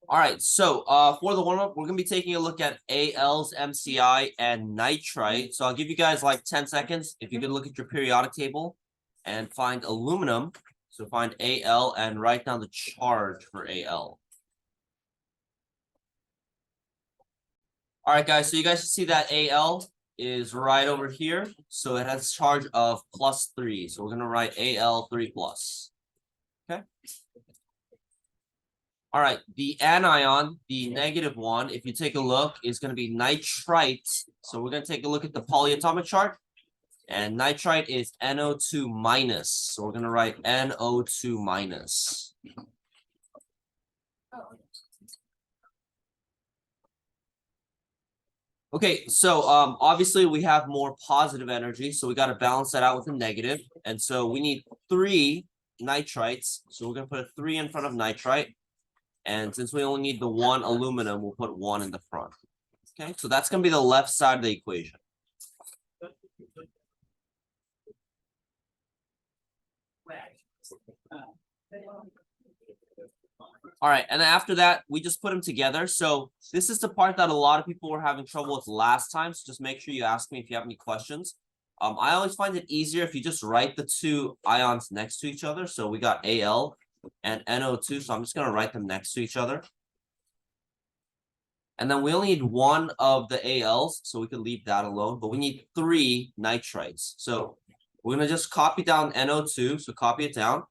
All right, so for the warm-up, we're going to be taking a look at AL's MCI and nitrite. So I'll give you guys like 10 seconds. If you could look at your periodic table and find aluminum. So find AL and write down the charge for AL. All right, guys, so you guys see that AL is right over here. So it has a charge of +3. So we're going to write AL 3+. Okay. All right, the anion, the negative one, if you take a look, is going to be nitrite. So we're going to take a look at the polyatomic chart. And nitrite is NO2 minus. So we're going to write NO2 minus. Okay, so obviously we have more positive energy. So we got to balance that out with a negative. And so we need 3 nitrites. So we're going to put a 3 in front of nitrite. And since we only need the 1 aluminum, we'll put 1 in the front. Okay, so that's going to be the left side of the equation. All right, and then after that, we just put them together. So this is the part that a lot of people were having trouble with last time. So just make sure you ask me if you have any questions. I always find it easier if you just write the 2 ions next to each other. So we got AL and NO2. So I'm just going to write them next to each other. And then we only need 1 of the ALs, so we can leave that alone. But we need 3 nitrites. So we're going to just copy down NO2. So copy it down.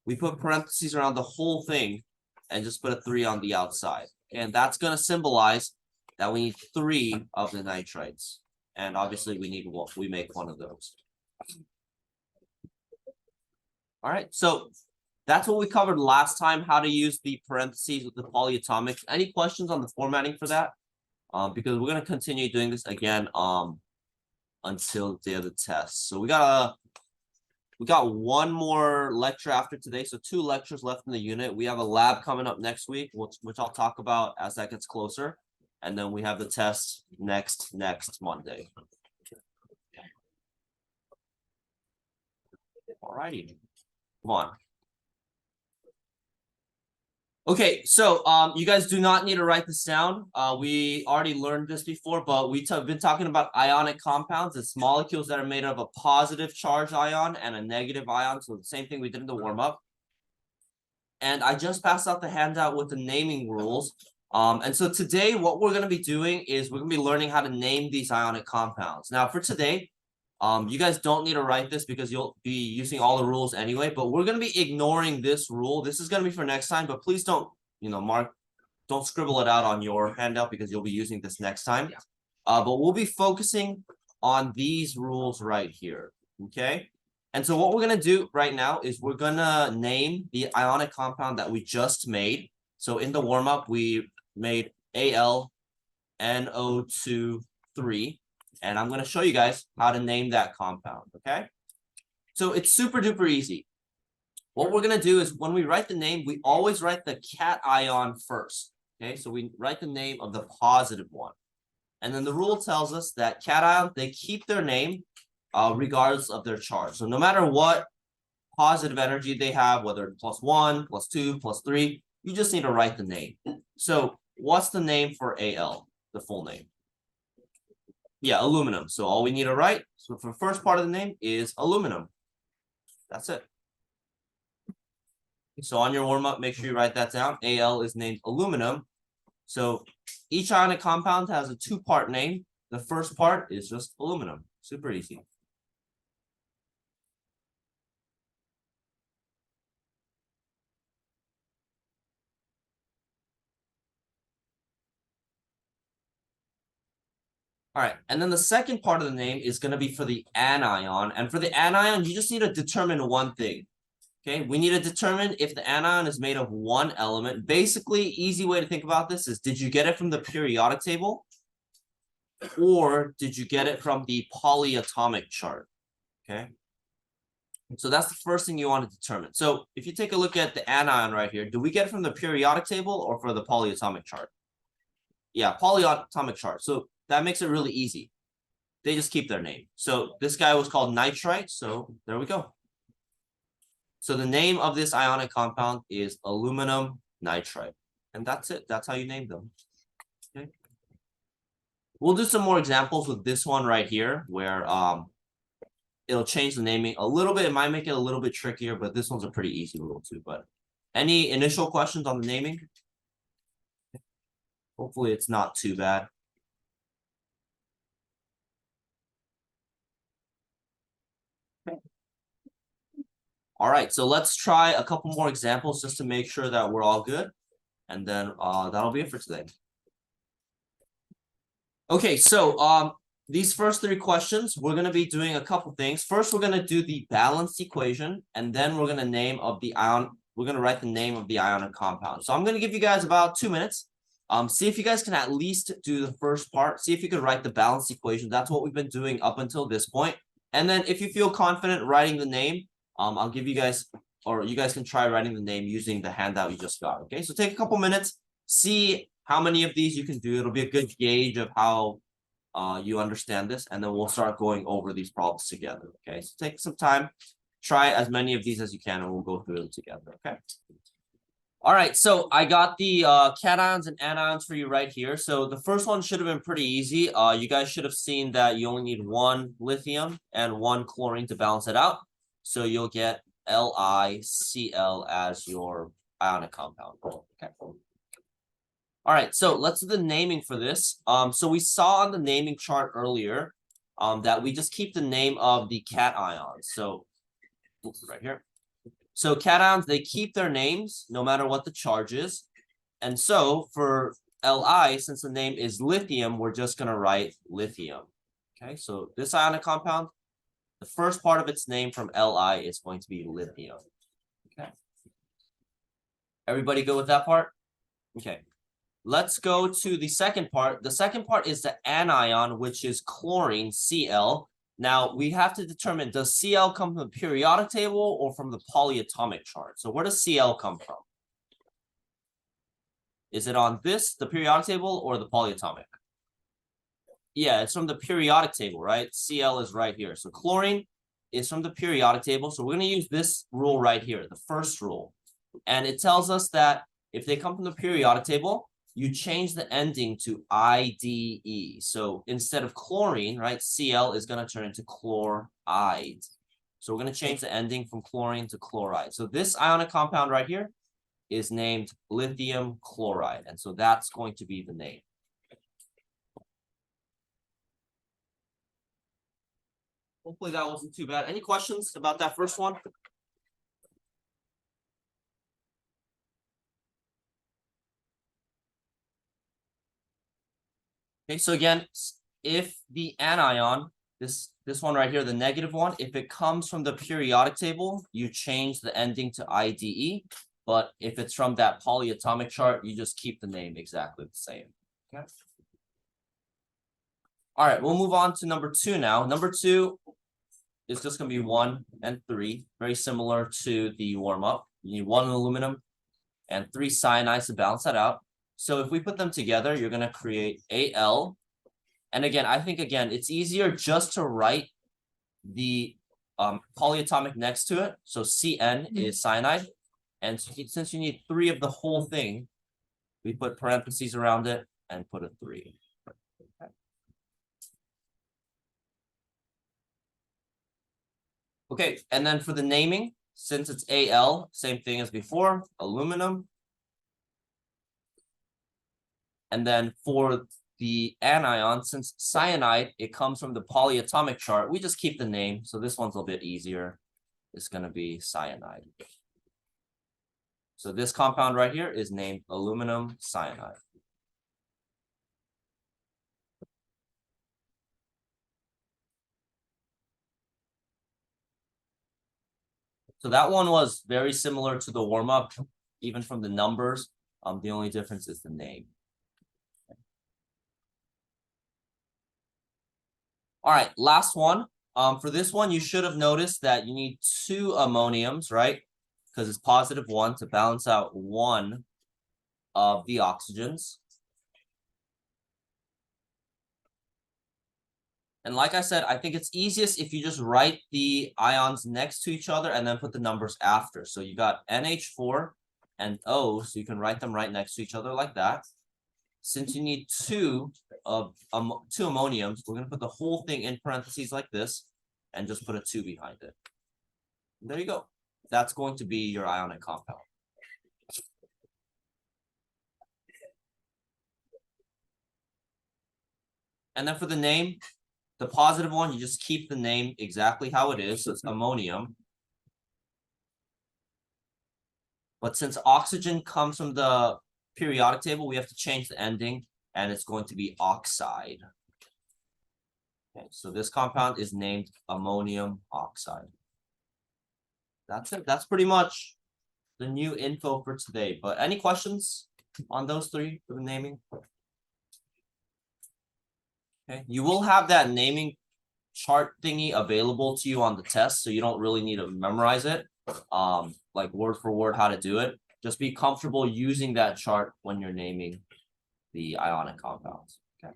We put parentheses around the whole thing and just put a 3 on the outside. And that's going to symbolize that we need 3 of the nitrites. And obviously we need what we make 1 of those. All right, so that's what we covered last time, how to use the parentheses with the polyatomics. Any questions on the formatting for that? Because we're going to continue doing this again until the day of the test. So we got 1 more lecture after today. So 2 lectures left in the unit. We have a lab coming up next week, which I'll talk about as that gets closer. And then we have the test next Monday. All righty. Come on. Okay, so you guys do not need to write this down. We already learned this before, but we've been talking about ionic compounds. It's molecules that are made of a positive charge ion and a negative ion. So the same thing we did in the warm-up. And I just passed out the handout with the naming rules. And so today what we're going to be doing is we're going to be learning how to name these ionic compounds. Now for today, you guys don't need to write this because you'll be using all the rules anyway, but we're going to be ignoring this rule. This is going to be for next time, but please don't, don't scribble it out on your handout because you'll be using this next time. But we'll be focusing on these rules right here, okay? And so what we're going to do right now is we're going to name the ionic compound that we just made. So in the warm-up, we made Al NO2 3. And I'm going to show you guys how to name that compound, okay? So it's super duper easy. What we're going to do is when we write the name, we always write the cation first, okay? So we write the name of the positive one. And then the rule tells us that cations, they keep their name regardless of their charge. So no matter what positive energy they have, whether it's +1, +2, +3, you just need to write the name. So what's the name for Al, the full name? Yeah, aluminum. So all we need to write, so for the first part of the name is aluminum. That's it. So on your warm-up, make sure you write that down. Al is named aluminum. So each ionic compound has a 2-part name. The first part is just aluminum. Super easy. All right, and then the second part of the name is going to be for the anion. And for the anion, you just need to determine one thing. Okay, we need to determine if the anion is made of 1 element. Basically, easy way to think about this is, did you get it from the periodic table? Or did you get it from the polyatomic chart? Okay. So that's the first thing you want to determine. So if you take a look at the anion right here, do we get it from the periodic table or for the polyatomic chart? Yeah, polyatomic chart. So that makes it really easy. They just keep their name. So this guy was called nitrite. So there we go. So the name of this ionic compound is aluminum nitrite. And that's it. That's how you name them. Okay. We'll do some more examples with this one right here, where it'll change the naming a little bit. It might make it a little bit trickier, but this one's a pretty easy rule too. But any initial questions on the naming? Hopefully it's not too bad. All right, so let's try a couple more examples just to make sure that we're all good. And then that'll be it for today. Okay, so these first three questions, we're gonna be doing a couple things. First, we're gonna do the balanced equation, and then we're gonna we're gonna write the name of the ionic compound. So I'm gonna give you guys about 2 minutes. See if you guys can at least do the first part. See if you can write the balanced equation. That's what we've been doing up until this point. And then if you feel confident writing the name, I'll give you guys, or you guys can try writing the name using the handout you just got. Okay, so take a couple minutes, see how many of these you can do. It'll be a good gauge of how you understand this, and then we'll start going over these problems together. Okay, so take some time, try as many of these as you can, and we'll go through them together. Okay. All right, so I got the cations and anions for you right here. So the first one should have been pretty easy. You guys should have seen that you only need one lithium and one chlorine to balance it out. So you'll get LiCl as your ionic compound. Okay. All right, so let's do the naming for this. So we saw on the naming chart earlier that we just keep the name of the cations. So right here. So cations, they keep their names no matter what the charge is. And so for Li, since the name is lithium, we're just going to write lithium. Okay, so this ionic compound, the first part of its name from Li is going to be lithium. Okay. Everybody go with that part? Okay. Let's go to the second part. The second part is the anion, which is chlorine, Cl. Now, we have to determine, does Cl come from the periodic table or from the polyatomic chart? So where does Cl come from? Is it on this, the periodic table, or the polyatomic? Yeah, it's from the periodic table, right? Cl is right here. So chlorine is from the periodic table. So we're going to use this rule right here, the first rule. And it tells us that if they come from the periodic table, you change the ending to IDE. So instead of chlorine, right, Cl is going to turn into chloride. So we're going to change the ending from chlorine to chloride. So this ionic compound right here is named lithium chloride. And so that's going to be the name. Hopefully that wasn't too bad. Any questions about that first one? Okay, so again, if the anion, this one right here, the negative one, if it comes from the periodic table, you change the ending to IDE. But if it's from that polyatomic chart, you just keep the name exactly the same. Okay. All right, we'll move on to number 2 now. Number 2 is just going to be 1 and 3, very similar to the warm-up. You need 1 aluminum and 3 cyanides to balance that out. So if we put them together, you're going to create Al. And again, I think, it's easier just to write the polyatomic next to it. So Cn is cyanide. And since you need 3 of the whole thing, we put parentheses around it and put a 3. Okay, and then for the naming, since it's Al, same thing as before, aluminum. And then for the anion, since cyanide, it comes from the polyatomic chart, we just keep the name. So this one's a bit easier. It's going to be cyanide. So this compound right here is named aluminum cyanide. So that one was very similar to the warm-up, even from the numbers. The only difference is the name. All right, last one. For this one, you should have noticed that you need 2 ammoniums, right? Because it's +1 to balance out 1 of the oxygens. And like I said, I think it's easiest if you just write the ions next to each other and then put the numbers after. So you got NH4 and O, so you can write them right next to each other like that. Since you need two ammoniums, we're gonna put the whole thing in parentheses like this and just put a 2 behind it. There you go. That's going to be your ionic compound. And then for the name, the positive one, you just keep the name exactly how it is. So it's ammonium. But since oxygen comes from the periodic table, we have to change the ending, and it's going to be oxide. Okay, so this compound is named ammonium oxide. That's it. That's pretty much the new info for today. But any questions on those three for the naming? Okay, you will have that naming chart thingy available to you on the test, so you don't really need to memorize it, like word for word how to do it. Just be comfortable using that chart when you're naming the ionic compounds. Okay.